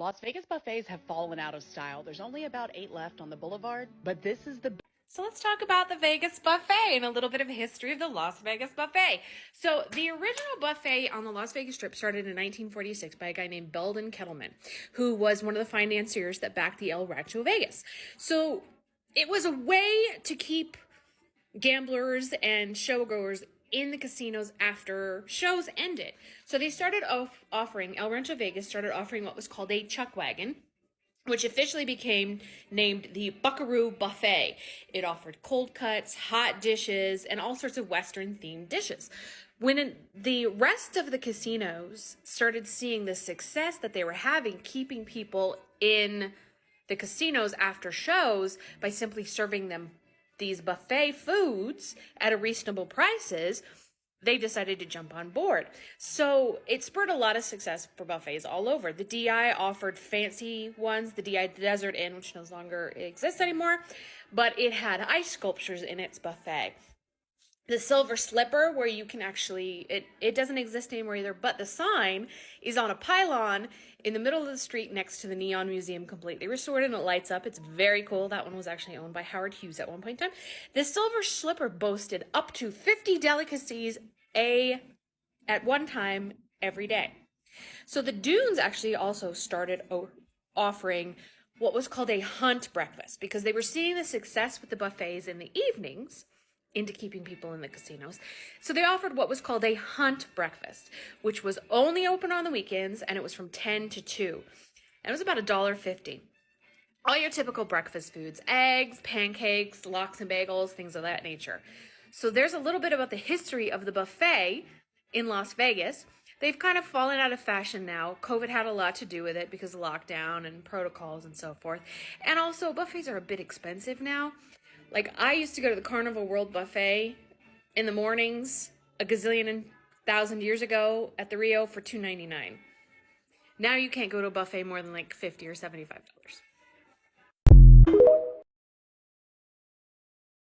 Las Vegas buffets have fallen out of style. There's only about 8 left on the boulevard, but this is the So let's talk about the Vegas buffet and a little bit of history of the Las Vegas buffet. So the original buffet on the Las Vegas Strip started in 1946 by a guy named Belden Kettleman, who was one of the financiers that backed the El Rancho Vegas. So it was a way to keep gamblers and showgoers in the casinos after shows ended. So they started offering, El Rancho Vegas started offering what was called a chuck wagon, which officially became named the Buckaroo Buffet. It offered cold cuts, hot dishes, and all sorts of Western themed dishes. When the rest of the casinos started seeing the success that they were having, keeping people in the casinos after shows by simply serving them these buffet foods at a reasonable prices, they decided to jump on board. So it spurred a lot of success for buffets all over. The DI offered fancy ones, the DI Desert Inn, which no longer exists anymore, but it had ice sculptures in its buffet. The Silver Slipper, where you can actually, it doesn't exist anymore either, but the sign is on a pylon in the middle of the street next to the Neon Museum, completely restored, and it lights up. It's very cool. That one was actually owned by Howard Hughes at one point in time. The Silver Slipper boasted up to 50 delicacies at one time every day. So the Dunes actually also started offering what was called a hunt breakfast because they were seeing the success with the buffets in the evenings into keeping people in the casinos. So they offered what was called a hunt breakfast, which was only open on the weekends, and it was from 10 to 2. And it was about $1.50. All your typical breakfast foods, eggs, pancakes, lox and bagels, things of that nature. So there's a little bit about the history of the buffet in Las Vegas. They've kind of fallen out of fashion now. COVID had a lot to do with it because of lockdown and protocols and so forth. And also, buffets are a bit expensive now. Like, I used to go to the Carnival World Buffet in the mornings a gazillion and thousand years ago at the Rio for $2.99. Now you can't go to a buffet more than like $50 or $75.